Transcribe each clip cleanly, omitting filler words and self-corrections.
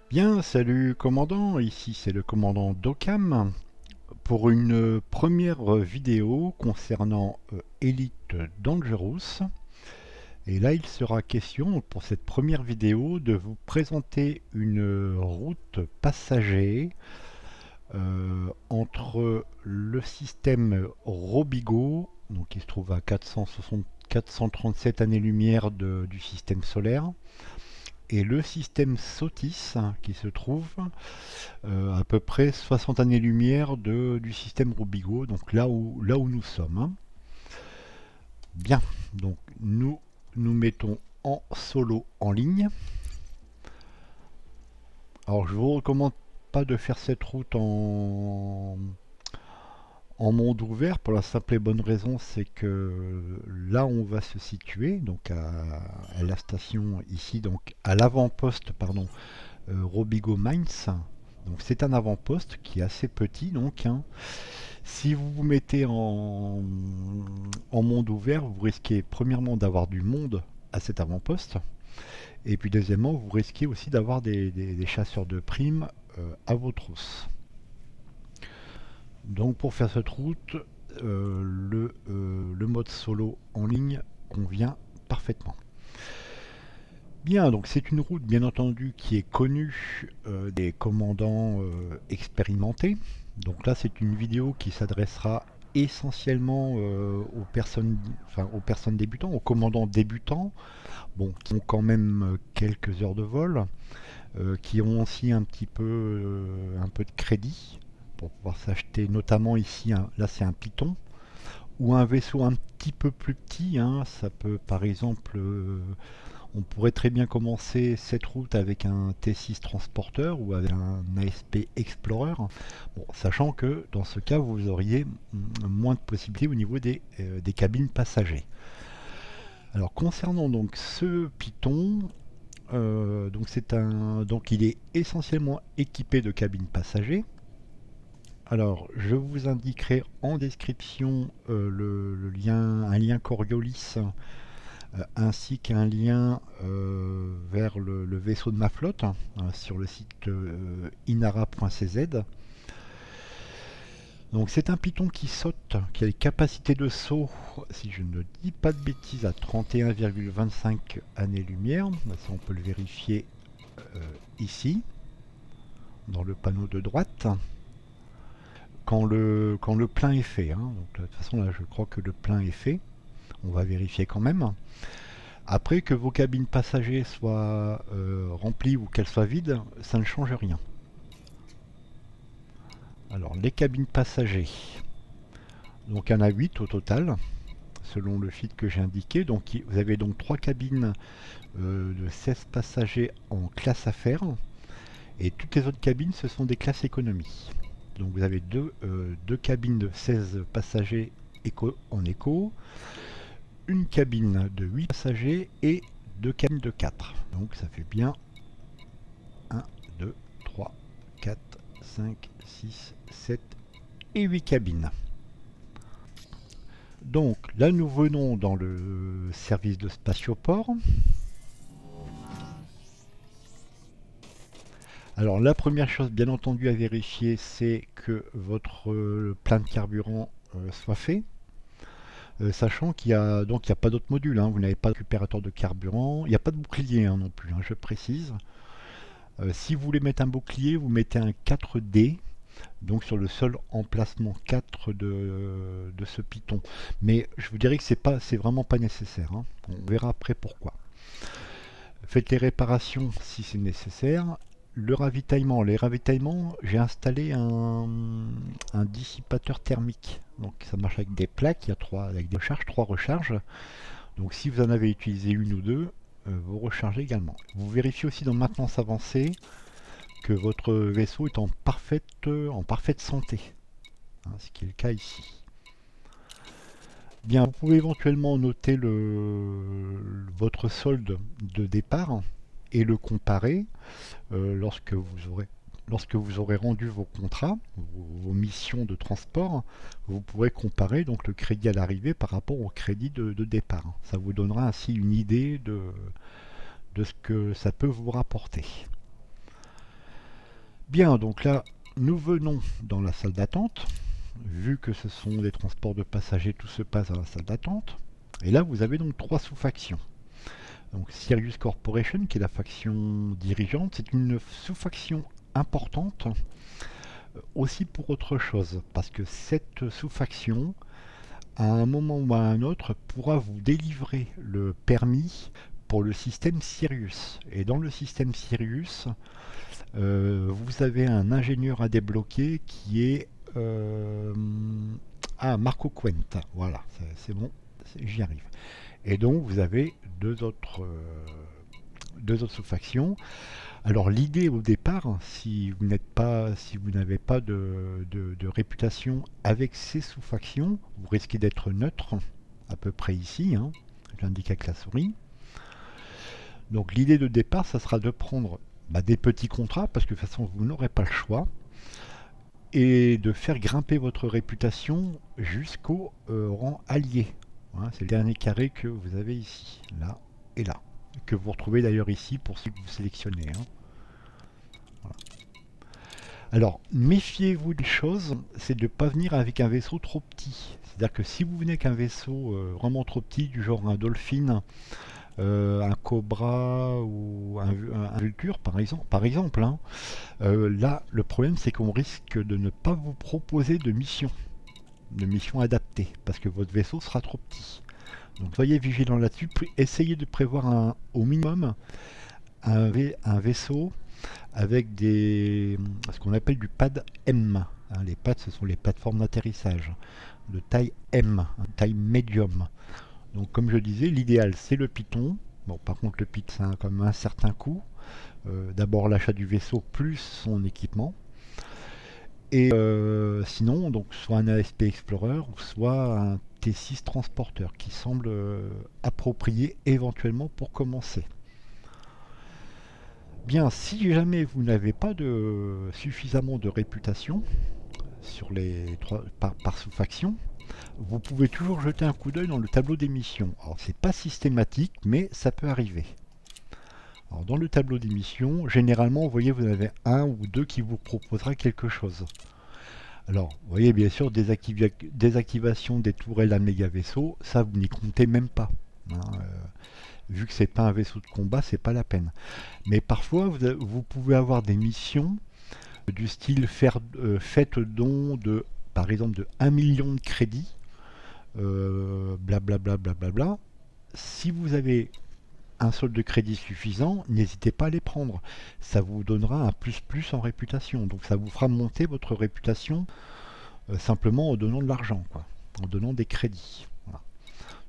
Bien, salut commandant, ici c'est le commandant d'Occam pour une première vidéo concernant Elite Dangerous. Et là il sera question pour cette première vidéo de vous présenter une route passager entre le système Robigo, donc qui se trouve à 437 années-lumière du système solaire, et le système Sotis qui se trouve à peu près 60 années-lumière du système Robigo, donc là où nous sommes, hein. Bien, donc nous mettons en solo en ligne. Alors je vous recommande pas de faire cette route en monde ouvert pour la simple et bonne raison, c'est que là on va se situer, donc à la station ici, donc à l'avant-poste, pardon, Robigo Mines. Donc c'est un avant-poste qui est assez petit, donc, hein. Si vous vous mettez en monde ouvert, vous risquez premièrement d'avoir du monde à cet avant-poste, et puis deuxièmement, vous risquez aussi d'avoir des chasseurs de primes à vos trousses. Donc pour faire cette route, le mode solo en ligne convient parfaitement. Bien, donc c'est une route bien entendu qui est connue des commandants expérimentés. Donc là c'est une vidéo qui s'adressera essentiellement aux personnes débutants, aux commandants débutants, bon, qui ont quand même quelques heures de vol, qui ont aussi un peu de crédit pour pouvoir s'acheter, notamment ici, là c'est un Python, ou un vaisseau un petit peu plus petit, hein. Ça peut par exemple on pourrait très bien commencer cette route avec un T6 transporteur ou avec un ASP Explorer, bon, sachant que dans ce cas vous auriez moins de possibilités au niveau des cabines passagers. Alors concernant donc ce Python, donc il est essentiellement équipé de cabines passagers. Alors je vous indiquerai en description un lien Coriolis ainsi qu'un lien vers le vaisseau de ma flotte, hein, sur le site inara.cz. Donc c'est un Python qui saute, qui a des capacités de saut, si je ne dis pas de bêtises, à 31,25 années-lumière. Ça on peut le vérifier ici, dans le panneau de droite, quand le plein est fait, hein. Donc de toute façon là je crois que le plein est fait. On va vérifier quand même. Après, que vos cabines passagers soient remplies ou qu'elles soient vides, ça ne change rien. Alors, les cabines passagers. Donc, il y en a 8 au total, selon le feed que j'ai indiqué. Donc, vous avez donc 3 cabines de 16 passagers en classe affaires. Et toutes les autres cabines, ce sont des classes économie. Donc, vous avez deux cabines de 16 passagers en éco, une cabine de 8 passagers et deux cabines de 4. Donc ça fait bien 1, 2, 3, 4, 5, 6, 7 et 8 cabines. Donc là nous venons dans le service de spatioport. Alors la première chose bien entendu à vérifier, c'est que votre plein de carburant soit fait. Sachant qu'il y a pas d'autres modules, hein. Vous n'avez pas de récupérateur de carburant, il n'y a pas de bouclier, hein, non plus, hein, je précise. Si vous voulez mettre un bouclier, vous mettez un 4D, donc sur le seul emplacement 4 de ce Python. Mais je vous dirais que c'est vraiment pas nécessaire, hein. On verra après pourquoi. Faites les réparations si c'est nécessaire. Le ravitaillement, les ravitaillements, j'ai installé un dissipateur thermique. Donc ça marche avec des plaques, il y a avec des recharges, 3 recharges. Donc si vous en avez utilisé une ou deux, vous rechargez également. Vous vérifiez aussi dans maintenance avancée que votre vaisseau est en parfaite santé, hein, ce qui est le cas ici. Bien, vous pouvez éventuellement noter votre solde de départ et le comparer lorsque vous aurez rendu vos contrats, vos missions de transport. Vous pourrez comparer donc le crédit à l'arrivée par rapport au crédit de départ. Ça vous donnera ainsi une idée de ce que ça peut vous rapporter. Bien, donc là, nous venons dans la salle d'attente. Vu que ce sont des transports de passagers, tout se passe dans la salle d'attente. Et là, vous avez donc 3 sous-factions. Donc Sirius Corporation, qui est la faction dirigeante, c'est une sous-faction importante aussi pour autre chose, parce que cette sous-faction, à un moment ou à un autre, pourra vous délivrer le permis pour le système Sirius. Et dans le système Sirius, vous avez un ingénieur à débloquer qui est Marco Quenta. Voilà, c'est bon, j'y arrive. Et donc vous avez deux autres sous-factions. Alors l'idée au départ, si vous n'avez pas de réputation avec ces sous-factions, vous risquez d'être neutre, à peu près ici, hein, j'indique avec la souris. Donc l'idée de départ, ça sera de prendre des petits contrats, parce que de toute façon vous n'aurez pas le choix, et de faire grimper votre réputation jusqu'au rang allié. Voilà, c'est le dernier carré que vous avez ici, là et là, que vous retrouvez d'ailleurs ici pour ceux que vous sélectionnez. Hein. Voilà. Alors, méfiez-vous des choses, c'est de ne pas venir avec un vaisseau trop petit. C'est-à-dire que si vous venez avec un vaisseau vraiment trop petit, du genre un Dolphin, un Cobra ou un Vulture par exemple hein, là, le problème c'est qu'on risque de ne pas vous proposer de mission adaptée, parce que votre vaisseau sera trop petit. Donc soyez vigilant là-dessus, essayez de prévoir au minimum un vaisseau avec ce qu'on appelle du pad M. Hein, les pads, ce sont les plateformes d'atterrissage de taille M, taille médium. Donc comme je disais, l'idéal c'est le Python. Bon, par contre le Python ça a quand même un certain coût. D'abord l'achat du vaisseau plus son équipement. Et sinon, donc soit un ASP Explorer ou soit un T6 transporteur qui semble approprié éventuellement pour commencer. Bien, si jamais vous n'avez pas suffisamment de réputation sur les par sous-faction, vous pouvez toujours jeter un coup d'œil dans le tableau des missions. Alors c'est pas systématique, mais ça peut arriver. Alors, dans le tableau des missions, généralement, vous voyez, vous avez un ou deux qui vous proposera quelque chose. Alors, vous voyez, bien sûr, désactivation des tourelles à méga vaisseau, ça vous n'y comptez même pas. Hein, vu que c'est pas un vaisseau de combat, c'est pas la peine. Mais parfois, vous pouvez avoir des missions du style faites don de, par exemple, de 1 million de crédits, blablabla. Bla. Si vous avez un solde de crédit suffisant, n'hésitez pas à les prendre. Ça vous donnera un plus en réputation. Donc ça vous fera monter votre réputation simplement en donnant de l'argent, quoi, en donnant des crédits. Voilà.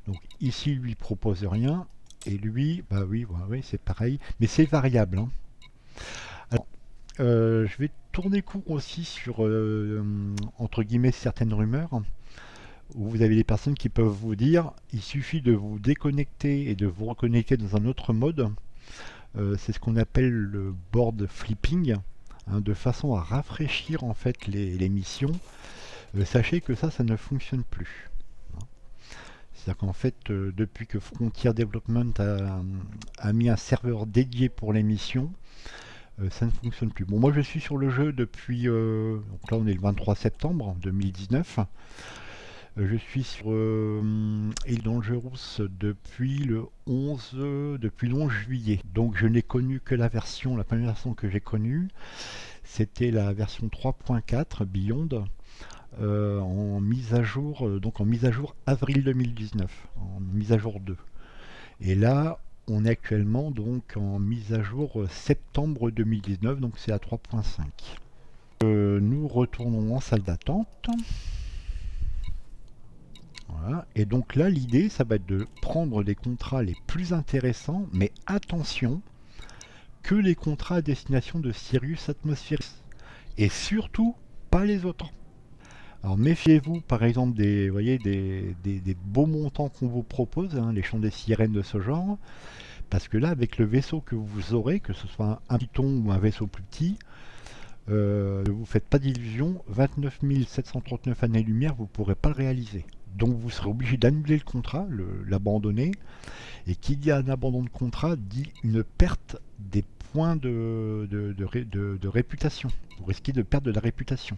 Donc ici, lui propose rien. Et lui, oui, c'est pareil. Mais c'est variable. Hein. Alors, je vais tourner court aussi sur, entre guillemets, certaines rumeurs. Où vous avez des personnes qui peuvent vous dire il suffit de vous déconnecter et de vous reconnecter dans un autre mode. C'est ce qu'on appelle le board flipping, hein, de façon à rafraîchir en fait les missions. Sachez que ça ne fonctionne plus. Hein. C'est-à-dire qu'en fait, depuis que Frontier Development a mis un serveur dédié pour les missions, ça ne fonctionne plus. Bon, moi je suis sur le jeu depuis, donc là on est le 23 septembre 2019. Je suis sur Île Dangerous depuis le 11 juillet. Donc je n'ai connu que la première version que j'ai connue, c'était la version 3.4 Beyond, en mise à jour, avril 2019, en mise à jour 2. Et là, on est actuellement donc en mise à jour septembre 2019, donc c'est à 3.5. Nous retournons en salle d'attente. Voilà. Et donc là, l'idée, ça va être de prendre les contrats les plus intéressants, mais attention, que les contrats à destination de Sirius Atmosphéris. Et surtout, pas les autres. Alors méfiez-vous, par exemple, des beaux montants qu'on vous propose, hein, les chants des sirènes de ce genre, parce que là, avec le vaisseau que vous aurez, que ce soit un Python ou un vaisseau plus petit, ne vous faites pas d'illusions, 29 739 années-lumière, vous ne pourrez pas le réaliser. Donc vous serez obligé d'annuler le contrat, l'abandonner. Et qui dit un abandon de contrat dit une perte des points de réputation. Vous risquez de perdre de la réputation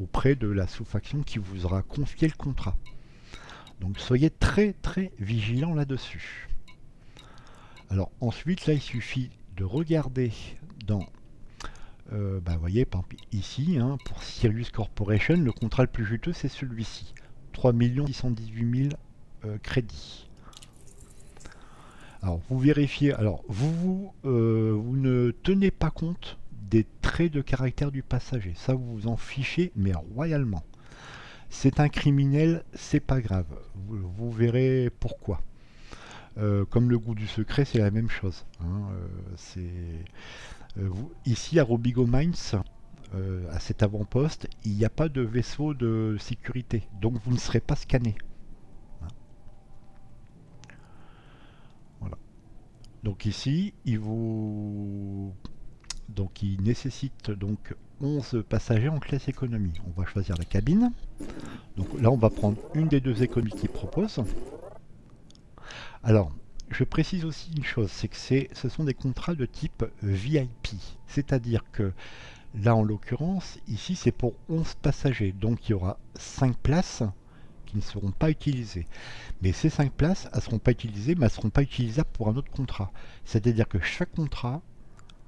auprès de la sous-faction qui vous aura confié le contrat. Donc soyez très très vigilants là-dessus. Alors ensuite, là, il suffit de regarder dans... vous voyez, par exemple, ici, hein, pour Sirius Corporation, le contrat le plus juteux, c'est celui-ci. 3 618 000 crédits. Alors, vous vérifiez... Alors, vous ne tenez pas compte des traits de caractère du passager. Ça, vous vous en fichez, mais royalement. C'est un criminel, c'est pas grave. Vous verrez pourquoi. Comme le goût du secret, c'est la même chose. Hein. Ici, à Robigo Mines, à cet avant-poste, il n'y a pas de vaisseau de sécurité. Donc, vous ne serez pas scanné. Voilà. Donc ici, il nécessite donc 11 passagers en classe économie. On va choisir la cabine. Donc là, on va prendre une des deux économies qu'il propose. Alors, je précise aussi une chose, c'est que ce sont des contrats de type VIP. C'est-à-dire que là, en l'occurrence, ici, c'est pour 11 passagers. Donc, il y aura 5 places qui ne seront pas utilisées. Mais ces 5 places, elles ne seront pas utilisées, mais elles ne seront pas utilisables pour un autre contrat. C'est-à-dire que chaque contrat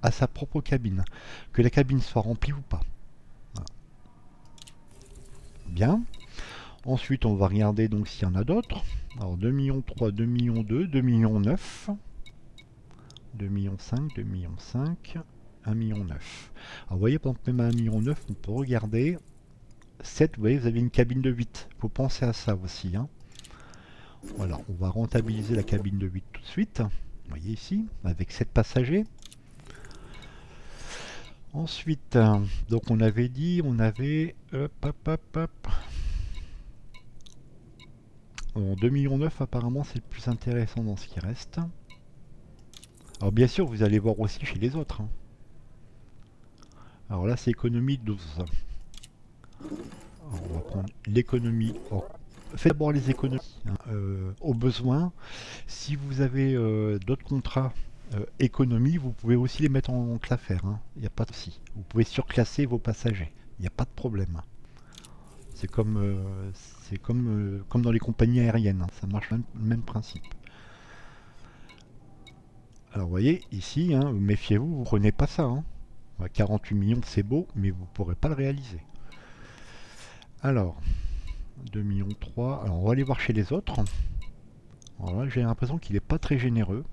a sa propre cabine. Que la cabine soit remplie ou pas. Voilà. Bien. Ensuite, on va regarder donc s'il y en a d'autres. Alors 2 millions 3, 2 millions 2, 2 millions 9, 2 millions 5, 2 millions 5, 1 million 9. Alors vous voyez, par exemple, même à 1 million 9, on peut regarder 7, vous voyez, vous avez une cabine de 8. Il faut penser à ça aussi. Hein. Voilà, on va rentabiliser la cabine de 8 tout de suite. Vous voyez ici, avec 7 passagers. Ensuite, donc on avait dit, on avait... En 2 millions 9, apparemment, c'est le plus intéressant dans ce qui reste. Alors bien sûr, vous allez voir aussi chez les autres. Hein. Alors là, c'est économie 12. Alors, on va prendre l'économie. Faites d'abord les économies. Hein. Au besoin, si vous avez d'autres contrats économie, vous pouvez aussi les mettre en claffer. Hein. Il n'y a pas de souci. Vous pouvez surclasser vos passagers. Il n'y a pas de problème. C'est comme dans les compagnies aériennes, hein. Ça marche le même principe. Alors vous voyez, ici, hein, méfiez-vous, vous ne prenez pas ça. Hein. 48 millions, c'est beau, mais vous ne pourrez pas le réaliser. Alors, 2 millions 3. Alors on va aller voir chez les autres. Alors là, j'ai l'impression qu'il n'est pas très généreux.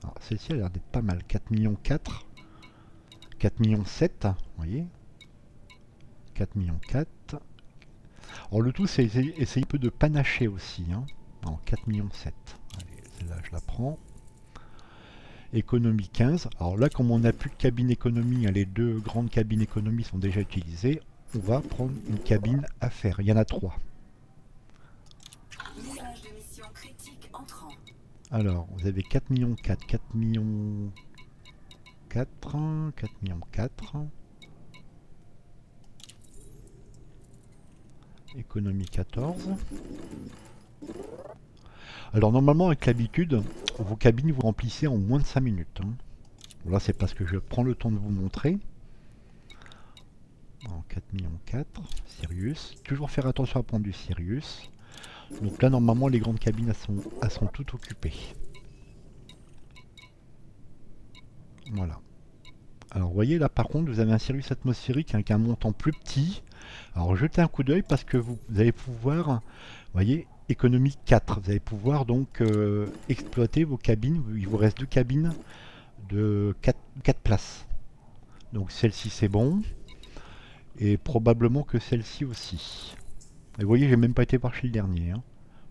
Alors celle-ci a l'air d'être pas mal. 4 millions 4. 4 millions 7, vous voyez. 4 millions 4. Alors le tout, c'est essayer un peu de panacher aussi. Hein. Alors 4 millions 7. Allez, celle-là, je la prends. Économie 15. Alors là, comme on n'a plus de cabine économie, hein, les deux grandes cabines économie sont déjà utilisées, on va prendre une cabine à faire. Il y en a 3. Alors, vous avez 4 millions 4, 4 millions 4, 4 millions 4. Économie 14. Alors normalement avec l'habitude, vos cabines vous remplissez en moins de 5 minutes. Hein. Là c'est parce que je prends le temps de vous montrer. En 4 millions 4, Sirius. Toujours faire attention à prendre du Sirius. Donc là normalement les grandes cabines elles sont toutes occupées. Voilà. Alors vous voyez là par contre vous avez un Sirius atmosphérique avec un montant plus petit. Alors jetez un coup d'œil parce que vous allez pouvoir, vous voyez, économie 4. Vous allez pouvoir donc exploiter vos cabines. Il vous reste 2 cabines de 4 places. Donc celle-ci c'est bon. Et probablement que celle-ci aussi. Et vous voyez, j'ai même pas été voir chez le dernier. Hein.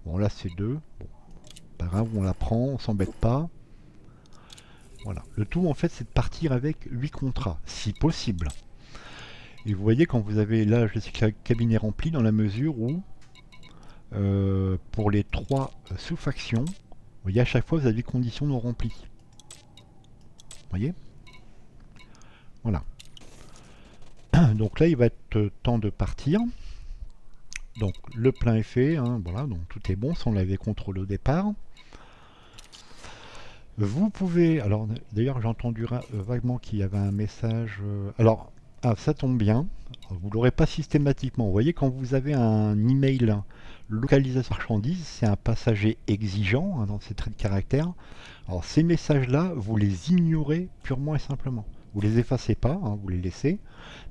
Bon là c'est 2. Bon, pas grave, on la prend, on s'embête pas. Voilà. Le tout en fait c'est de partir avec 8 contrats, si possible. Et vous voyez quand vous avez là, je sais que la cabine est remplie dans la mesure où pour les 3 sous-factions, vous voyez à chaque fois vous avez des conditions non remplies. Vous voyez? Voilà. Donc là il va être temps de partir. Donc le plein est fait, hein, voilà, donc tout est bon, ça on l'avait contrôlé au départ. Vous pouvez, alors d'ailleurs j'ai entendu vaguement qu'il y avait un message. Alors, ah, ça tombe bien, vous l'aurez pas systématiquement. Vous voyez, quand vous avez un email localisation marchandise, c'est un passager exigeant dans ces traits de caractère. Alors ces messages-là, vous les ignorez purement et simplement. Vous les effacez pas, vous les laissez,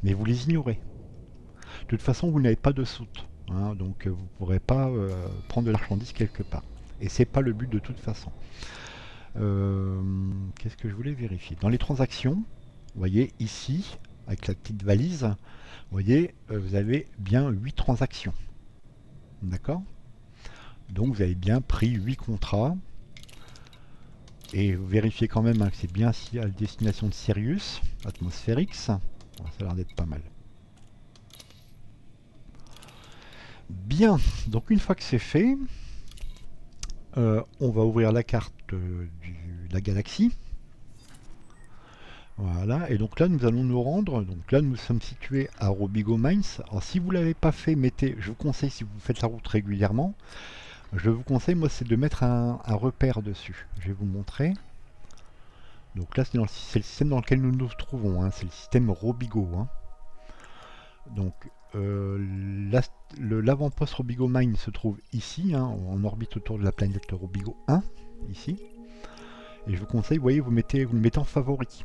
mais vous les ignorez. De toute façon, vous n'avez pas de soute, donc vous ne pourrez pas prendre de la marchandise quelque part. Et c'est pas le but de toute façon. Qu'est-ce que je voulais vérifier? Dans les transactions, vous voyez ici, avec la petite valise, vous voyez, vous avez bien 8 transactions. D'accord? Donc vous avez bien pris 8 contrats. Et vous vérifiez quand même que c'est bien à destination de Sirius, Atmosphérix. Ça a l'air d'être pas mal. Bien, donc une fois que c'est fait, on va ouvrir la carte de la galaxie. Voilà, et donc là nous allons nous rendre, donc là nous sommes situés à Robigo Mines. Alors si vous ne l'avez pas fait, je vous conseille, si vous faites la route régulièrement, je vous conseille, moi, c'est de mettre un repère dessus. Je vais vous montrer. Donc là c'est le système dans lequel nous nous trouvons, c'est le système Robigo. Donc l'avant-poste Robigo Mine se trouve ici, en orbite autour de la planète Robigo 1, ici. Et je vous conseille, vous voyez, vous le mettez en favori,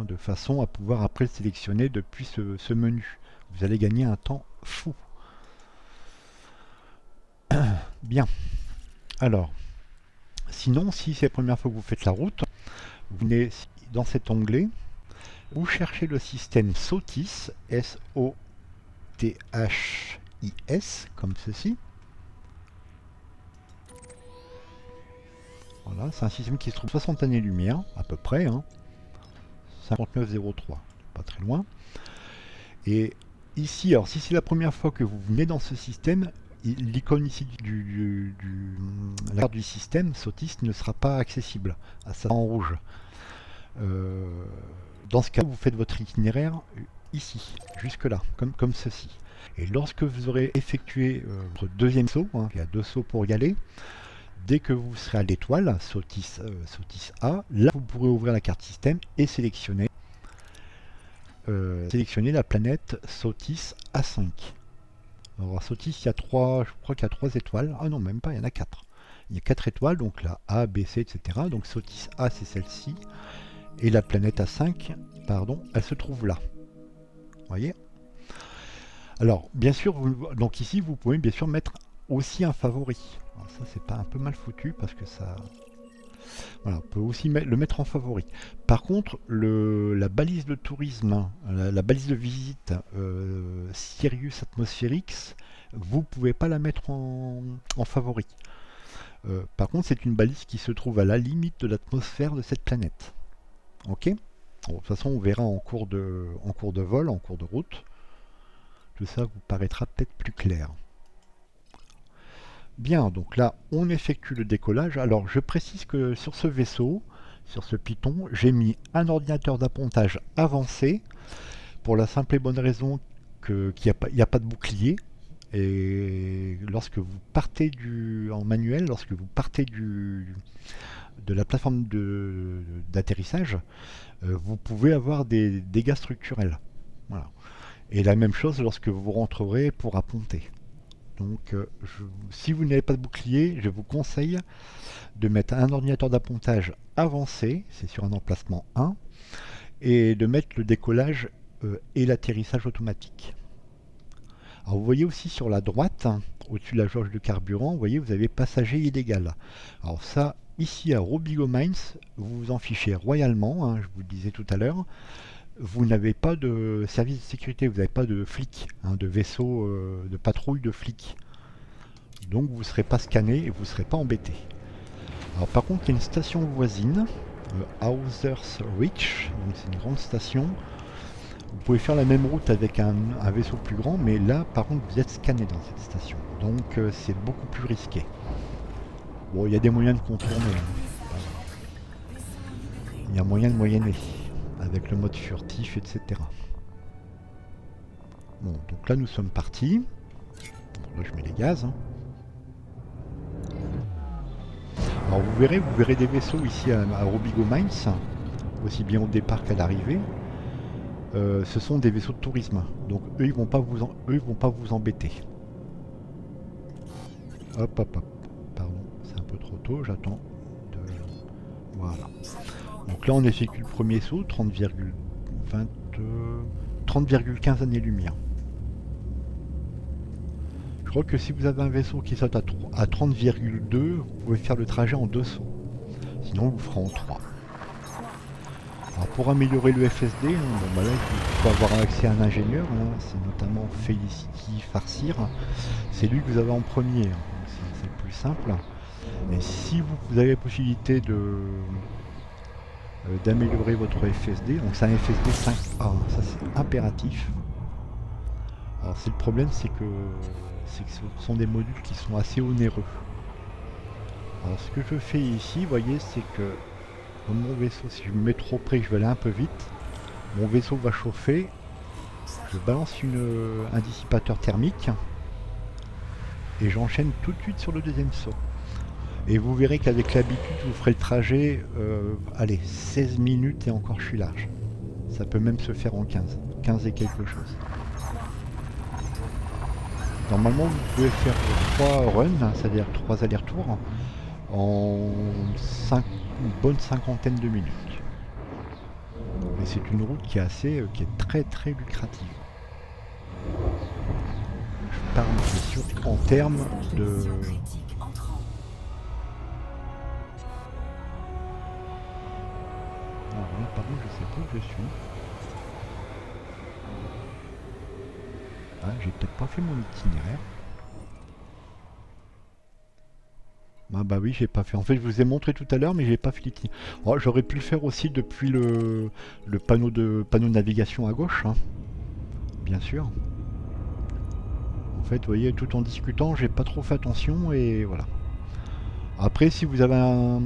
de façon à pouvoir après le sélectionner depuis ce menu. Vous allez gagner un temps fou. Bien. Alors, sinon, si c'est la première fois que vous faites la route, vous venez dans cet onglet, vous cherchez le système SOTIS, S-O-T-H-I-S, comme ceci. Voilà, c'est un système qui se trouve 60 années-lumière, à peu près, 5903, pas très loin. Et ici, alors si c'est la première fois que vous venez dans ce système, l'icône ici la carte du système, SOTIS, ne sera pas accessible, ça sera en rouge. Dans ce cas, vous faites votre itinéraire ici, jusque là, comme ceci. Et lorsque vous aurez effectué votre deuxième saut, il y a 2 sauts pour y aller, dès que vous serez à l'étoile, SOTIS A, là vous pourrez ouvrir la carte système et sélectionner la planète SOTIS A5. Alors SOTIS, je crois qu'il y a 3 étoiles. Ah non, même pas, il y en a 4. Il y a 4 étoiles, donc la A, B, C, etc. Donc SOTIS A, c'est celle-ci. Et la planète A5, pardon, elle se trouve là. Vous voyez? Alors, bien sûr, donc ici, vous pouvez bien sûr mettre aussi un favori. Alors ça, c'est pas un peu mal foutu parce que ça... Voilà, on peut aussi le mettre en favori. Par contre, la balise de tourisme, la balise de visite Sirius Atmosphérix, vous pouvez pas la mettre en favori. Par contre, c'est une balise qui se trouve à la limite de l'atmosphère de cette planète. Ok? Bon, de toute façon, on verra en cours de vol, en cours de route. Tout ça vous paraîtra peut-être plus clair. Bien, donc là, on effectue le décollage. Alors, je précise que sur ce vaisseau, sur ce Python, j'ai mis un ordinateur d'appontage avancé pour la simple et bonne raison qu'il n'y a pas de bouclier. Et lorsque vous partez en manuel, lorsque vous partez de la plateforme d'atterrissage, vous pouvez avoir des dégâts structurels. Voilà. Et la même chose lorsque vous rentrerez pour apponter. Donc, si vous n'avez pas de bouclier, je vous conseille de mettre un ordinateur d'appontage avancé, c'est sur un emplacement 1, et de mettre le décollage et l'atterrissage automatique. Alors, vous voyez aussi sur la droite, au-dessus de la jauge de carburant, vous voyez, vous avez passager illégal. Alors ça, ici à Robigo Mines, vous vous en fichez royalement, je vous le disais tout à l'heure. Vous n'avez pas de service de sécurité, vous n'avez pas de flics, de vaisseau de patrouille de flics. Donc vous ne serez pas scanné et vous ne serez pas embêté. Alors par contre, il y a une station voisine, Hauser's Reach, donc c'est une grande station. Vous pouvez faire la même route avec un vaisseau plus grand, mais là par contre vous êtes scanné dans cette station. Donc c'est beaucoup plus risqué. Bon, il y a des moyens de contourner. Il y a moyen de moyenner, avec le mode furtif, etc. Bon, donc là nous sommes partis. Bon, là je mets les gaz. Alors vous verrez des vaisseaux ici à Robigo Mines, aussi bien au départ qu'à l'arrivée. Ce sont des vaisseaux de tourisme, donc eux ils vont pas vous embêter. Hop hop hop, pardon, c'est un peu trop tôt, j'attends de... Voilà. Donc là on effectue le premier saut, 30,15 années-lumière. Je crois que si vous avez un vaisseau qui saute à 30,2, vous pouvez faire le trajet en 2 sauts. Sinon vous ferez en 3. Alors pour améliorer le FSD, bon, bah là, il faut avoir accès à un ingénieur, c'est notamment Felicity Farcir. C'est lui que vous avez en premier, c'est le plus simple. Mais si vous avez la possibilité d'améliorer votre FSD, donc c'est un FSD 5A, ça c'est impératif. Alors c'est le problème, c'est que ce sont des modules qui sont assez onéreux. Alors ce que je fais ici, vous voyez, c'est que dans mon vaisseau, si je me mets trop près, je vais aller un peu vite, mon vaisseau va chauffer, je balance un dissipateur thermique et j'enchaîne tout de suite sur le deuxième saut. Et vous verrez qu'avec l'habitude, vous ferez le trajet, allez, 16 minutes et encore je suis large. Ça peut même se faire en 15 et quelque chose. Normalement, vous pouvez faire 3 runs, c'est-à-dire 3 allers-retours, en une bonne cinquantaine de minutes. Mais c'est une route qui est très très lucrative. Je parle bien sûr en termes de... Alors là, par contre, je sais pas où je suis. Ah, j'ai peut-être pas fait mon itinéraire. Ah bah oui, j'ai pas fait. En fait, je vous ai montré tout à l'heure, mais j'ai pas fait l'itinéraire. Oh, j'aurais pu le faire aussi depuis le panneau de navigation à gauche, hein. Bien sûr. En fait, vous voyez, tout en discutant, j'ai pas trop fait attention et voilà. Après, si vous avez un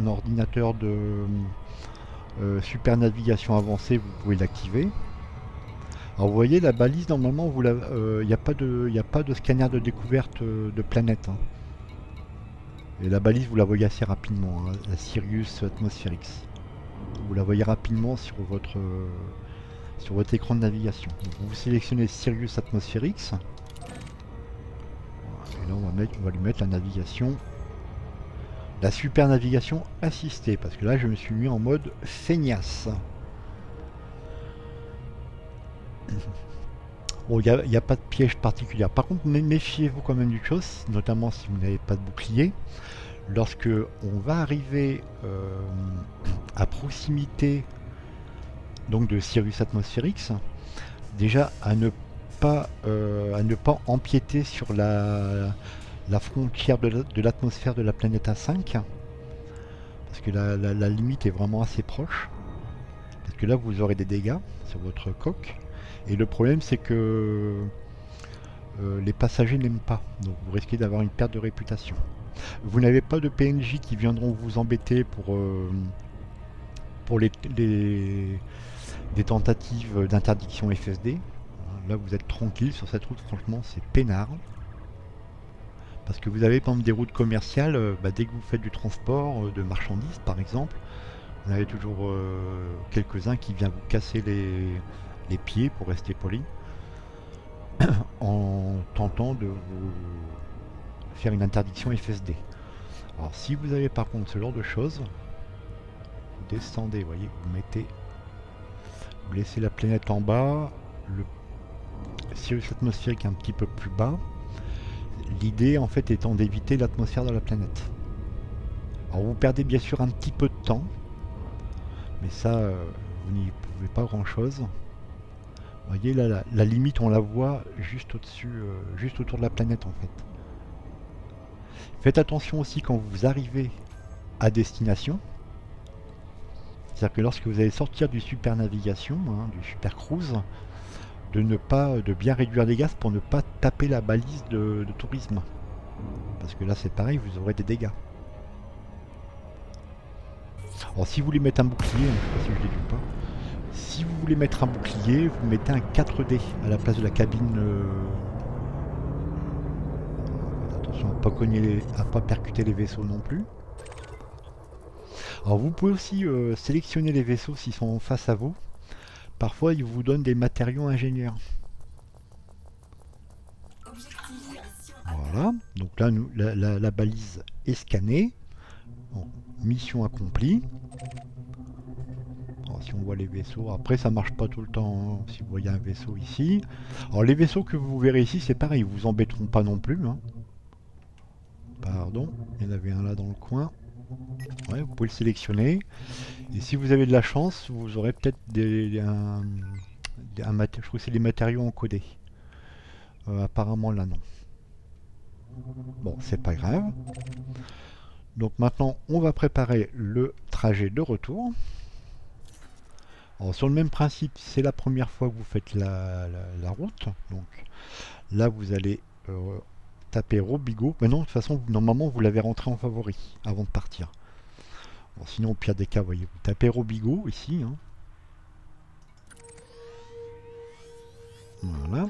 ordinateur de super navigation avancée, vous pouvez l'activer. Alors vous voyez, la balise, normalement, il n'y a pas de scanner de découverte de planète, hein. Et la balise, vous la voyez assez rapidement, hein, la Sirius Atmospherix. Vous la voyez rapidement sur votre écran de navigation. Donc, vous sélectionnez Sirius Atmospherix. Et là, on va lui mettre la navigation, la super navigation assistée, parce que là, je me suis mis en mode feignasse. Bon, il n'y a pas de piège particulier. Par contre, méfiez-vous quand même d'une chose, notamment si vous n'avez pas de bouclier. Lorsque on va arriver à proximité donc de Sirius Atmospherix, déjà à ne pas empiéter sur la frontière de l'atmosphère de la planète A5, parce que la limite est vraiment assez proche, parce que là vous aurez des dégâts sur votre coque. Et le problème, c'est que les passagers n'aiment pas, donc vous risquez d'avoir une perte de réputation. Vous n'avez pas de PNJ qui viendront vous embêter pour des tentatives d'interdiction FSD. Là, vous êtes tranquille sur cette route, franchement, c'est peinard. Parce que vous avez, par exemple, des routes commerciales, dès que vous faites du transport de marchandises, par exemple, vous avez toujours quelques-uns qui viennent vous casser les pieds, pour rester poli, en tentant de vous faire une interdiction FSD. Alors si vous avez par contre ce genre de choses, vous descendez, vous voyez, vous laissez la planète en bas, le Sirius atmosphérique un petit peu plus bas. L'idée en fait étant d'éviter l'atmosphère de la planète. Alors vous perdez bien sûr un petit peu de temps, mais ça vous n'y pouvez pas grand chose. Vous voyez là, la limite on la voit juste au-dessus, juste autour de la planète en fait. Faites attention aussi quand vous arrivez à destination. C'est-à-dire que lorsque vous allez sortir du super navigation, hein, du super cruise, de bien réduire les gaz pour ne pas taper la balise de tourisme. Parce que là c'est pareil, vous aurez des dégâts. Alors si vous voulez mettre un bouclier, je ne sais pas si je l'ai dit ou pas, si vous voulez mettre un bouclier, vous mettez un 4D à la place de la cabine. Attention à ne pas percuter les vaisseaux non plus. Alors vous pouvez aussi sélectionner les vaisseaux s'ils sont face à vous. Parfois ils vous donnent des matériaux ingénieurs. Voilà, donc là nous, la balise est scannée. Bon, mission accomplie. Alors, si on voit les vaisseaux, après ça marche pas tout le temps, hein, si vous voyez un vaisseau ici. Alors les vaisseaux que vous verrez ici, c'est pareil, ils vous embêteront pas non plus. Hein. Pardon, il y en avait un là dans le coin. Ouais, vous pouvez le sélectionner. Et si vous avez de la chance, vous aurez peut-être je trouve que c'est des matériaux encodés. Apparemment là non. Bon, c'est pas grave. Donc maintenant, on va préparer le trajet de retour. Alors sur le même principe, c'est la première fois que vous faites la route. Donc là, vous allez taper Robigo. Mais non, de toute façon, normalement, vous l'avez rentré en favori avant de partir. Bon, sinon, au pire des cas, voyez, vous tapez Robigo ici. Hein. Voilà.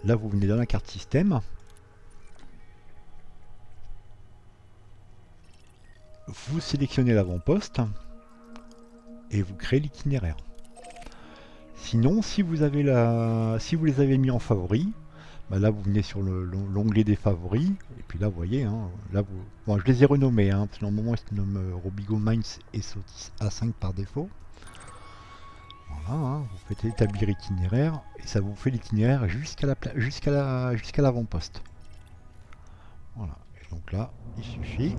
Là, vous venez dans la carte système. Vous sélectionnez l'avant-poste et vous créez l'itinéraire. Sinon, si vous les avez mis en favori, bah là vous venez sur l'onglet des favoris, et puis là vous voyez, hein, là bon, je les ai renommés, hein, parce que normalement ils se nomment Robigo Mines et Sotis A5 par défaut. Voilà, hein, vous faites établir itinéraire, et ça vous fait l'itinéraire jusqu'à l'avant-poste. Voilà, et donc là, il suffit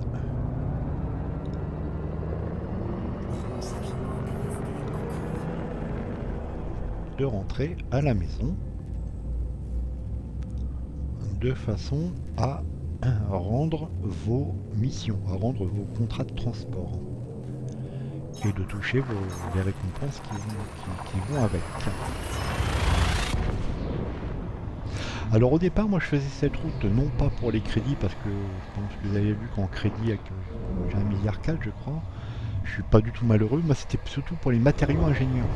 de rentrer à la maison de façon à rendre vos missions, à rendre vos contrats de transport et de toucher les récompenses qui vont avec. Alors au départ, moi je faisais cette route non pas pour les crédits, parce que je pense que vous avez vu qu'en crédit avec j'ai 1,4 milliard je crois, je suis pas du tout malheureux, moi c'était surtout pour les matériaux ingénieurs.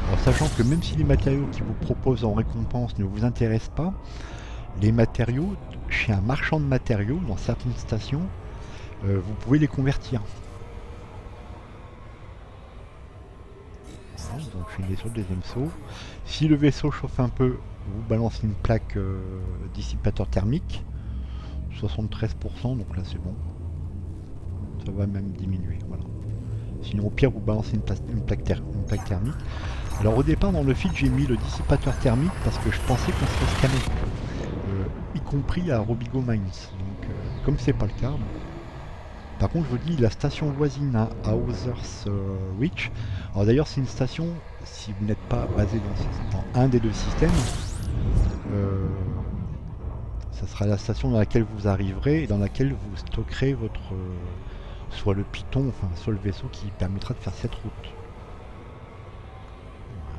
Alors sachant que même si les matériaux qu'ils vous proposent en récompense ne vous intéressent pas, les matériaux, chez un marchand de matériaux, dans certaines stations, vous pouvez les convertir. Voilà, donc je suis sur le deuxième saut. Si le vaisseau chauffe un peu, vous balancez une plaque dissipateur thermique, 73%, donc là c'est bon. Ça va même diminuer, voilà. Sinon au pire vous balancez une plaque thermique. Alors au départ dans le feed j'ai mis le dissipateur thermique parce que je pensais qu'on serait scanné. Y compris à Robigo Mines. Donc comme c'est pas le cas. Bon. Par contre je vous dis la station voisine à Other's Reach. Alors d'ailleurs c'est une station, si vous n'êtes pas basé dans un des deux systèmes, ça sera la station dans laquelle vous arriverez et dans laquelle vous stockerez votre soit le Python, enfin soit le vaisseau qui permettra de faire cette route.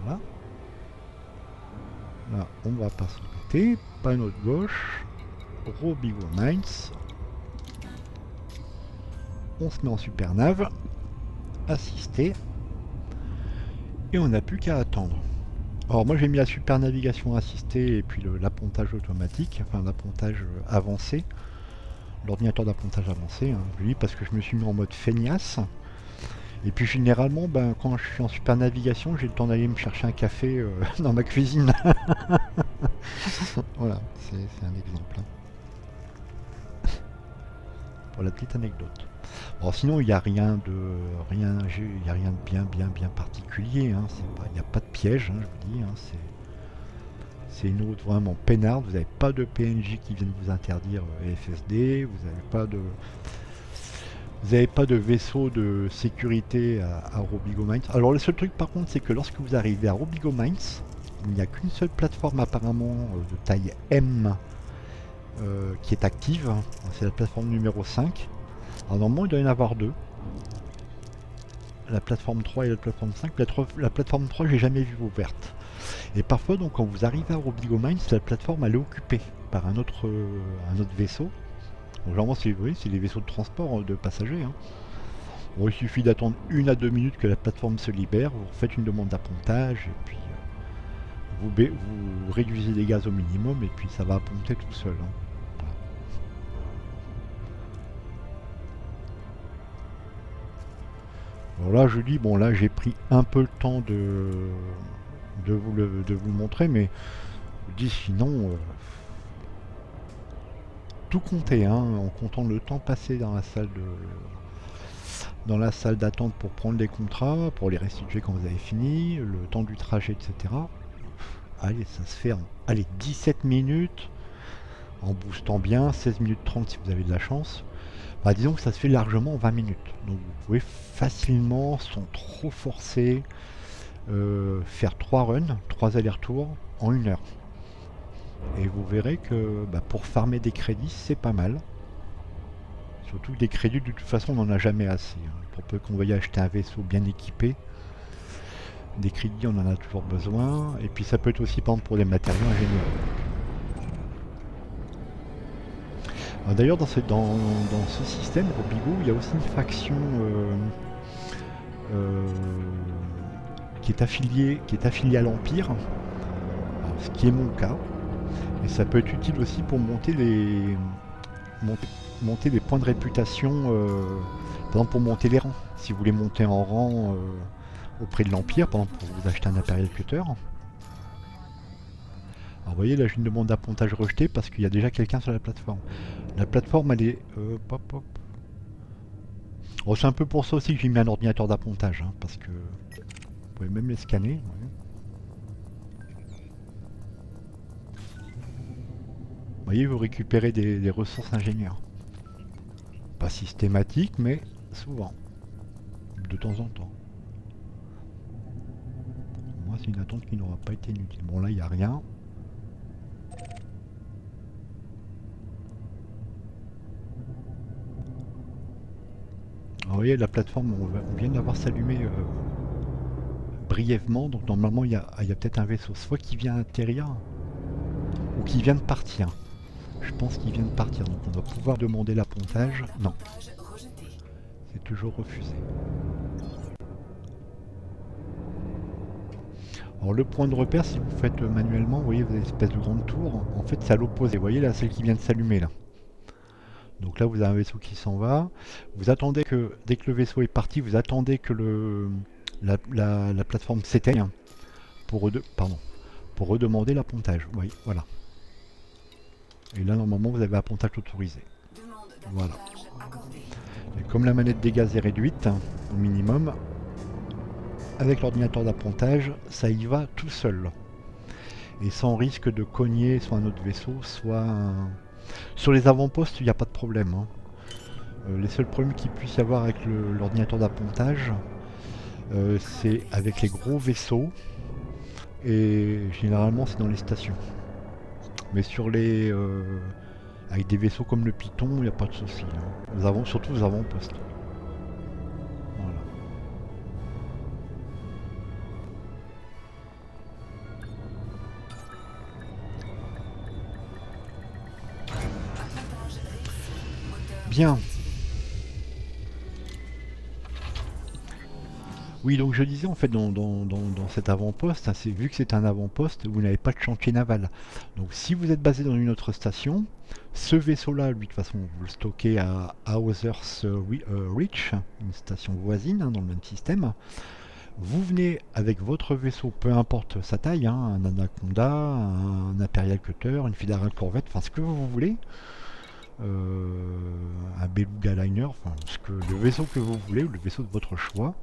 Voilà. Là on va pas s'embêter, panneau de gauche, Robigo Mines. On se met en super nav, assister, et on n'a plus qu'à attendre. Alors moi j'ai mis la super navigation assistée et puis l'appontage automatique, enfin l'appontage avancé, l'ordinateur d'appontage avancé, hein, oui, parce que je me suis mis en mode feignasse. Et puis généralement, ben, quand je suis en super navigation, j'ai le temps d'aller me chercher un café dans ma cuisine. Voilà, c'est un exemple. Hein. Pour la petite anecdote. Alors sinon, il n'y a rien de bien particulier. Hein. Il n'y a pas de piège, hein, je vous dis. Hein. C'est une route vraiment peinarde. Vous n'avez pas de PNJ qui viennent vous interdire FSD. Vous n'avez pas de vaisseau de sécurité à Robigo Mines. Alors le seul truc par contre, c'est que lorsque vous arrivez à Robigo Mines, il n'y a qu'une seule plateforme apparemment de taille M qui est active. C'est la plateforme numéro 5. Alors normalement il doit y en avoir deux. La plateforme 3 et la plateforme 5. La plateforme 3 j'ai jamais vu ouverte. Et parfois donc quand vous arrivez à Robigo Mines, la plateforme elle est occupée par un autre vaisseau. Donc, généralement c'est des vaisseaux de transport de passagers. Hein. Bon, il suffit d'attendre 1 à 2 minutes que la plateforme se libère, vous faites une demande d'appontage et puis vous réduisez les gaz au minimum et puis ça va apponter tout seul. Hein. Alors là, je dis, bon, là, j'ai pris un peu le temps de vous le montrer, mais je dis sinon, tout compter, hein, en comptant le temps passé dans la salle d'attente pour prendre les contrats, pour les restituer quand vous avez fini, le temps du trajet, etc. Allez, ça se fait en allez, 17 minutes, en boostant bien, 16 minutes 30 si vous avez de la chance. Bah, disons que ça se fait largement en 20 minutes. Donc vous pouvez facilement, sans trop forcer, faire 3 runs, 3 allers-retours en 1 heure. Et vous verrez que bah, pour farmer des crédits, c'est pas mal. Surtout que des crédits, de toute façon, on n'en a jamais assez, hein. Pour peu qu'on veuille acheter un vaisseau bien équipé, des crédits, on en a toujours besoin. Et puis ça peut être aussi, par exemple, pour des matériaux ingénieurs. D'ailleurs, dans ce système, Robigo, il y a aussi une faction euh, qui est affiliée à l'Empire, ce qui est mon cas. Et ça peut être utile aussi pour monter, monter des points de réputation, par exemple pour monter les rangs. Si vous voulez monter en rang auprès de l'Empire, par exemple pour vous acheter un Imperial Cutter. Alors vous voyez, là j'ai une demande d'appontage rejetée parce qu'il y a déjà quelqu'un sur la plateforme. La plateforme, elle est... pop, pop. Oh, c'est un peu pour ça aussi que j'ai mis un ordinateur d'appontage, hein, parce que vous pouvez même les scanner. Ouais. Vous voyez, vous récupérez des ressources ingénieurs. Pas systématique, mais souvent. De temps en temps. Moi, c'est une attente qui n'aura pas été inutile. Bon, là, il n'y a rien. Alors, vous voyez, la plateforme, on vient de l'avoir s'allumer brièvement. Donc, normalement, il y a peut-être un vaisseau, soit qui vient atterrir, ou qui vient de partir. Je pense qu'il vient de partir. Donc, on va pouvoir demander l'appontage. Non. C'est toujours refusé. Alors le point de repère, si vous faites manuellement, vous voyez, vous avez une espèce de grande tour. En fait, c'est à l'opposé. Vous voyez là, celle qui vient de s'allumer là. Donc là, vous avez un vaisseau qui s'en va. Vous attendez que, dès que le vaisseau est parti, vous attendez que la plateforme s'éteigne pour redemander l'appontage. Oui, voilà. Et là, normalement, vous avez l'appontage autorisé. Voilà. Et comme la manette des gaz est réduite, au minimum, avec l'ordinateur d'appontage, ça y va tout seul. Et sans risque de cogner soit un autre vaisseau, soit un... Sur les avant-postes, il n'y a pas de problème, hein. Les seuls problèmes qu'il puisse y avoir avec l'ordinateur d'appontage, c'est avec les gros vaisseaux, et généralement c'est dans les stations. Mais sur les... avec des vaisseaux comme le Python, il n'y a pas de souci, hein. Surtout aux avant-postes. Voilà. Bien. Oui, donc je disais en fait dans cet avant-poste, hein, vu que c'est un avant-poste, vous n'avez pas de chantier naval. Donc si vous êtes basé dans une autre station, ce vaisseau-là, lui de toute façon, vous le stockez à Hauser's Reach, une station voisine, hein, dans le même système. Vous venez avec votre vaisseau, peu importe sa taille, hein, un Anaconda, un Imperial Cutter, une Federal Corvette, enfin ce que vous voulez, un Beluga Liner, enfin le vaisseau que vous voulez, ou le vaisseau de votre choix.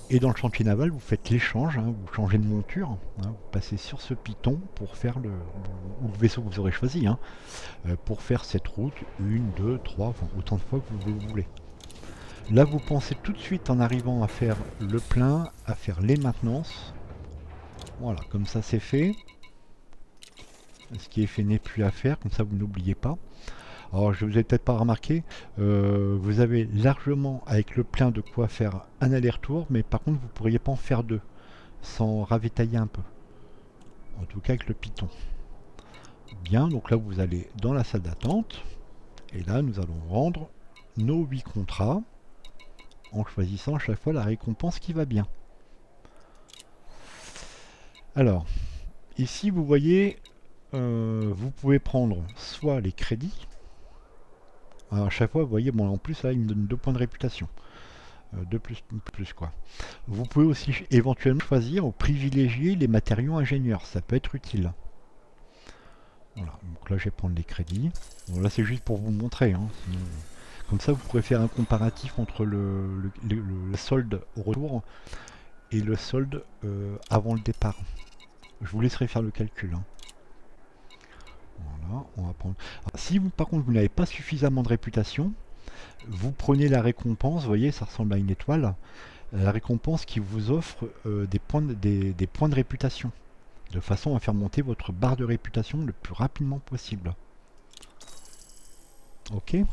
Et dans le chantier naval, vous faites l'échange, hein, vous changez de monture, hein, vous passez sur ce Python pour faire ou le vaisseau que vous aurez choisi, hein, pour faire cette route, 1, 2, 3, enfin autant de fois que vous voulez. Là, vous pensez tout de suite en arrivant à faire le plein, à faire les maintenances. Voilà, comme ça c'est fait. Ce qui est fait n'est plus à faire, comme ça vous n'oubliez pas. Alors je vous ai peut-être pas remarqué, vous avez largement avec le plein de quoi faire un aller-retour, mais par contre vous ne pourriez pas en faire deux, sans ravitailler un peu. En tout cas avec le Python. Bien, donc là vous allez dans la salle d'attente, et là nous allons rendre nos 8 contrats, en choisissant à chaque fois la récompense qui va bien. Alors, ici vous voyez, vous pouvez prendre soit les crédits. Alors à chaque fois, vous voyez, bon, en plus là, il me donne 2 points de réputation. 2 plus quoi. Vous pouvez aussi éventuellement choisir ou privilégier les matériaux ingénieurs, ça peut être utile. Voilà, donc là je vais prendre les crédits. Bon, là c'est juste pour vous montrer, hein, sinon, comme ça vous pourrez faire un comparatif entre le solde au retour et le solde avant le départ. Je vous laisserai faire le calcul. Hein. Voilà, on va prendre. Alors, si vous, par contre vous n'avez pas suffisamment de réputation, vous prenez la récompense, vous voyez ça ressemble à une étoile, la récompense qui vous offre des points de réputation, de façon à faire monter votre barre de réputation le plus rapidement possible. Ok. Et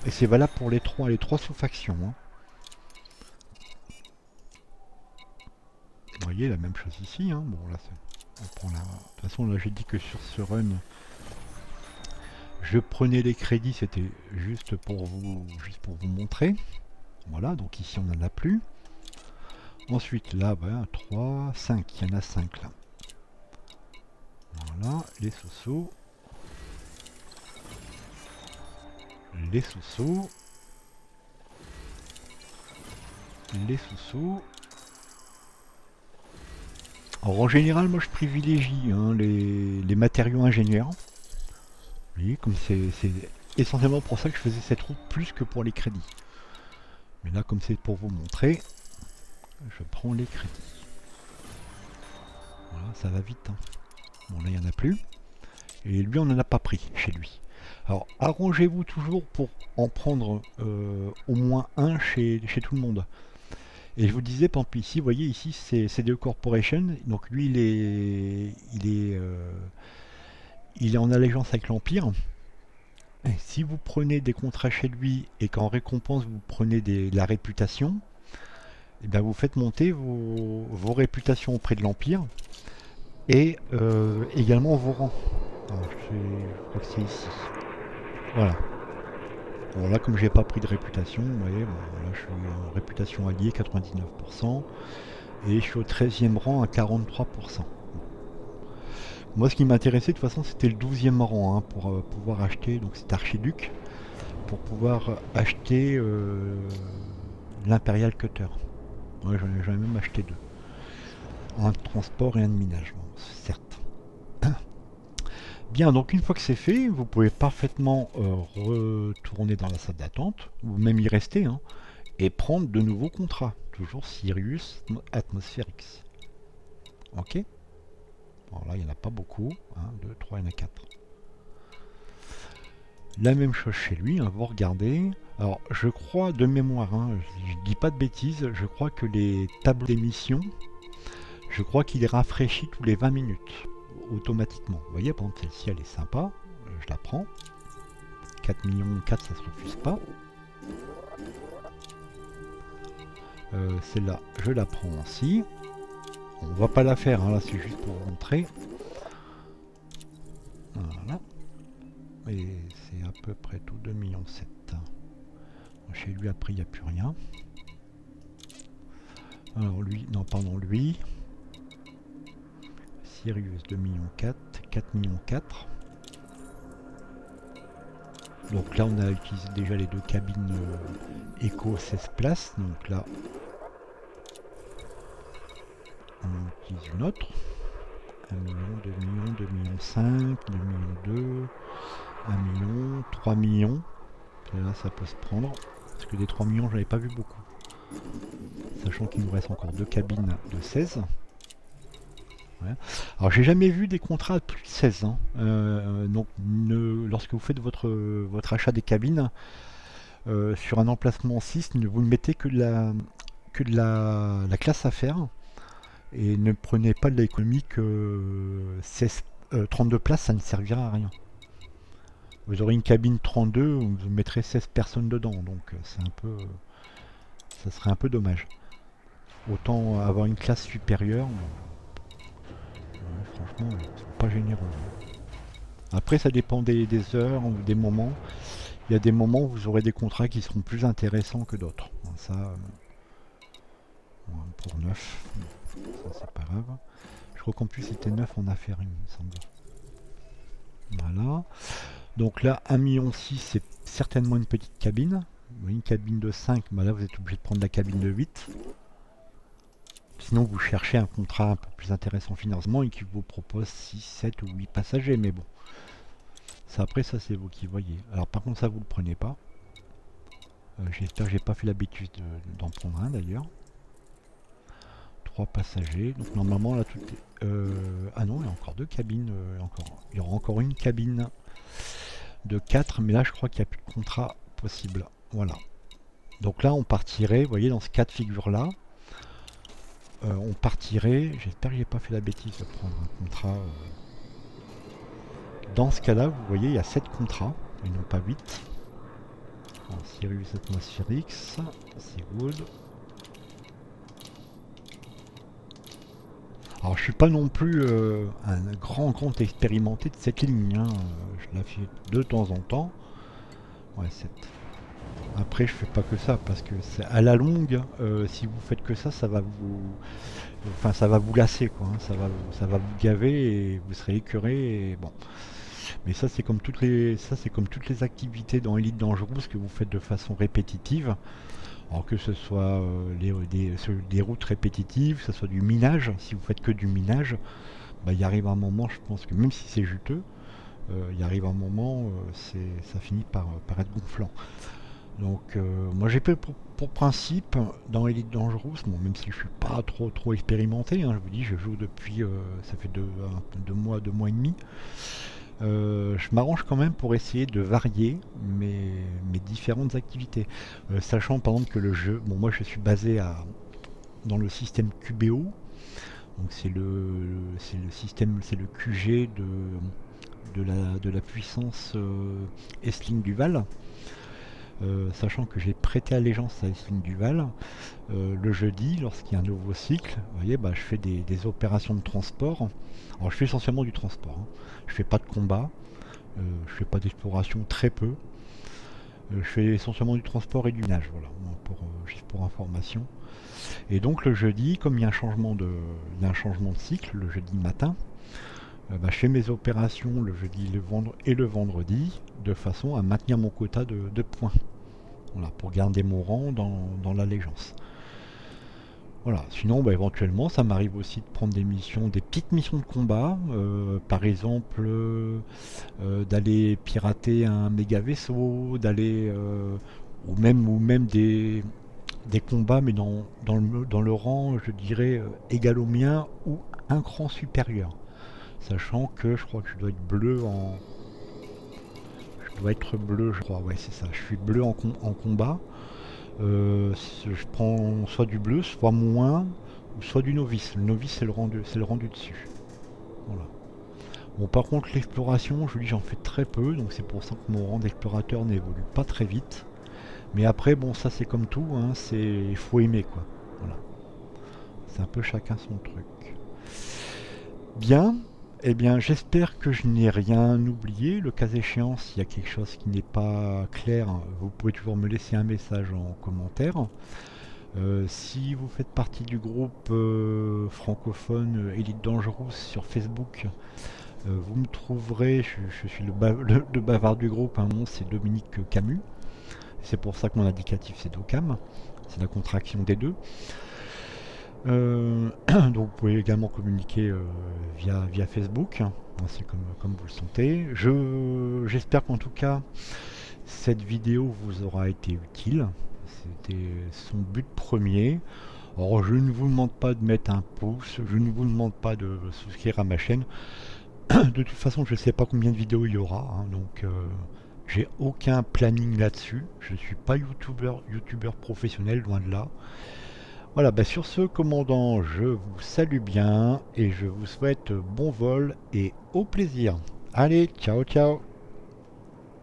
c'est valable pour les trois sous-factions. Hein. Vous voyez la même chose ici. Hein. Bon là, on prend la. De toute façon là j'ai dit que sur ce run, je prenais les crédits, c'était juste pour vous montrer. Voilà, donc ici on n'en a plus. Ensuite là, ben, 3, 5, il y en a 5 là. Voilà, les sous-sauts. Les sous-sauts. Les sous-sauts. Alors en général, moi je privilégie hein, les matériaux ingénieurs. Vous voyez, comme c'est essentiellement pour ça que je faisais cette route plus que pour les crédits. Mais là, comme c'est pour vous montrer, je prends les crédits. Voilà, ça va vite. Hein. Bon, là, il n'y en a plus. Et lui, on n'en a pas pris chez lui. Alors, arrangez-vous toujours pour en prendre au moins un chez tout le monde. Et je vous disais, par exemple, ici, vous voyez, ici, c'est CDE Corporation. Donc, lui, il est en allégeance avec l'Empire. Et si vous prenez des contrats chez lui et qu'en récompense, vous prenez la réputation, et bien vous faites monter vos réputations auprès de l'Empire et également vos rangs. Alors, je crois que c'est ici. Voilà. Bon là comme j'ai pas pris de réputation, vous voyez, bon, là je suis en réputation alliée 99% et je suis au 13e rang à 43%. Moi ce qui m'intéressait de toute façon c'était le 12e rang hein, pour pouvoir acheter, donc c'est archiduc, pour pouvoir acheter l'impérial cutter. Ouais, j'en ai même acheté deux. Un de transport et un de minage, bon, certes. Bien, donc une fois que c'est fait, vous pouvez parfaitement retourner dans la salle d'attente, ou même y rester, hein, et prendre de nouveaux contrats. Toujours Sirius Atmospherics. Ok. Alors là, il n'y en a pas beaucoup. 1, 2, 3, il y en a 4. La même chose chez lui, hein, vous regardez. Alors, je crois de mémoire, hein, je dis pas de bêtises, je crois que les tableaux d'émission, je crois qu'il est rafraîchi tous les 20 minutes. Automatiquement. Vous voyez, par exemple, celle-ci, elle est sympa. Je la prends. 4 millions 4, ça se refuse pas. Celle-là, je la prends aussi. On va pas la faire, hein, là, c'est juste pour vous montrer. Voilà. Et c'est à peu près tout, 2 millions 7. Chez lui, après, il n'y a plus rien. Alors, lui, non, pardon, lui. Sirius 2 millions 4, 4 millions 4. Donc là on a utilisé déjà les deux cabines Eco 16 places. Donc là on utilise une autre. 1 million, 2 millions, 2 millions 5, 2 millions 2, 1 million, 3 millions. Et là ça peut se prendre. Parce que des 3 millions j'en avais pas vu beaucoup. Sachant qu'il nous reste encore deux cabines de 16. Ouais. Alors j'ai jamais vu des contrats à plus de 16 ans. Donc lorsque vous faites votre achat des cabines sur un emplacement 6, vous ne mettez que de la classe affaires et ne prenez pas de l'économie que 32 places, ça ne servira à rien. Vous aurez une cabine 32 où vous mettrez 16 personnes dedans, donc c'est un peu, ça serait un peu dommage. Autant avoir une classe supérieure. Franchement, ils sont pas généreux. Après, ça dépend des heures ou des moments. Il y a des moments où vous aurez des contrats qui seront plus intéressants que d'autres. Ça, pour 9, ça c'est pas grave. Je crois qu'en plus c'était 9 en affaires, il me semble. Voilà. Donc là, 1,6 million, c'est certainement une petite cabine. une cabine de 5, bah là vous êtes obligé de prendre la cabine de 8. Sinon vous cherchez un contrat un peu plus intéressant financièrement et qui vous propose 6, 7 ou 8 passagers, mais bon. Ça après ça c'est vous qui voyez. Alors par contre ça vous le prenez pas. J'espère que j'ai pas fait l'habitude d'en prendre un d'ailleurs. 3 passagers, donc normalement là tout est... ah non, il y a encore 2 cabines, il y aura encore une cabine de 4, mais là je crois qu'il n'y a plus de contrat possible. Voilà. Donc là on partirait, vous voyez, dans ce cas de figure là, on partirait, j'espère que j'ai pas fait la bêtise de prendre un contrat. Dans ce cas là, vous voyez, il y a 7 contrats, et non pas 8. En Sirius Atmosphere X, c'est good. Alors je suis pas non plus un grand expérimenté de cette ligne, hein. Je la fais de temps en temps. Ouais, 7. Après je fais pas que ça parce que à la longue, si vous faites que ça va vous, enfin ça va vous lasser quoi, hein. Ça va vous gaver et vous serez écœuré. Et bon. Mais ça c'est comme toutes les activités dans Elite Dangerous que vous faites de façon répétitive. Alors que ce soit des routes répétitives, que ce soit du minage, si vous faites que du minage, bah, il arrive un moment, je pense que même si c'est juteux, il arrive un moment, ça finit par être gonflant. Donc moi j'ai fait pour principe dans Elite Dangerous, bon, même si je suis pas trop expérimenté, hein, je vous dis je joue depuis, ça fait 2 mois et demi. Je m'arrange quand même pour essayer de varier mes différentes activités. Sachant par exemple que le jeu, bon moi je suis basé dans le système QBO, donc c'est le système, c'est le QG de la puissance Essling Duval. Sachant que j'ai prêté allégeance à Essling Duval, le jeudi, lorsqu'il y a un nouveau cycle, vous voyez, bah, je fais des opérations de transport. Alors je fais essentiellement du transport, hein. Je fais pas de combat, je fais pas d'exploration, très peu. Je fais essentiellement du transport et du minage, voilà, juste pour information. Et donc le jeudi, comme il y a un changement de cycle, le jeudi matin, bah, je fais mes opérations le jeudi et le vendredi, de façon à maintenir mon quota de points. Voilà, pour garder mon rang dans l'allégeance. Voilà, sinon bah, éventuellement ça m'arrive aussi de prendre des petites missions de combat, par exemple d'aller pirater un méga vaisseau, ou même des combats mais dans le rang je dirais égal au mien ou un cran supérieur. Sachant que je crois que je dois être bleu je crois, ouais c'est ça, je suis bleu en combat. Je prends soit du bleu, soit moins, ou soit du novice. Le novice c'est le rang du dessus. Voilà. Bon par contre l'exploration, je vous dis j'en fais très peu, donc c'est pour ça que mon rang d'explorateur n'évolue pas très vite. Mais après bon ça c'est comme tout, hein, il faut aimer quoi. Voilà. C'est un peu chacun son truc. Bien. Eh bien, j'espère que je n'ai rien oublié. Le cas échéant, s'il y a quelque chose qui n'est pas clair, vous pouvez toujours me laisser un message en commentaire. Si vous faites partie du groupe francophone Elite Dangerous sur Facebook, vous me trouverez, je suis le bavard du groupe, mon nom c'est Dominique Camus. C'est pour ça que mon indicatif c'est Docam, c'est la contraction des deux. Donc vous pouvez également communiquer via Facebook, hein, c'est comme vous le sentez. J'espère qu'en tout cas cette vidéo vous aura été utile. C'était son but premier. Alors je ne vous demande pas de mettre un pouce, je ne vous demande pas de souscrire à ma chaîne. De toute façon je ne sais pas combien de vidéos il y aura, hein, donc j'ai aucun planning là-dessus. Je ne suis pas youtubeur professionnel, loin de là. Voilà, bah sur ce, commandant, je vous salue bien et je vous souhaite bon vol et au plaisir. Allez, ciao ciao.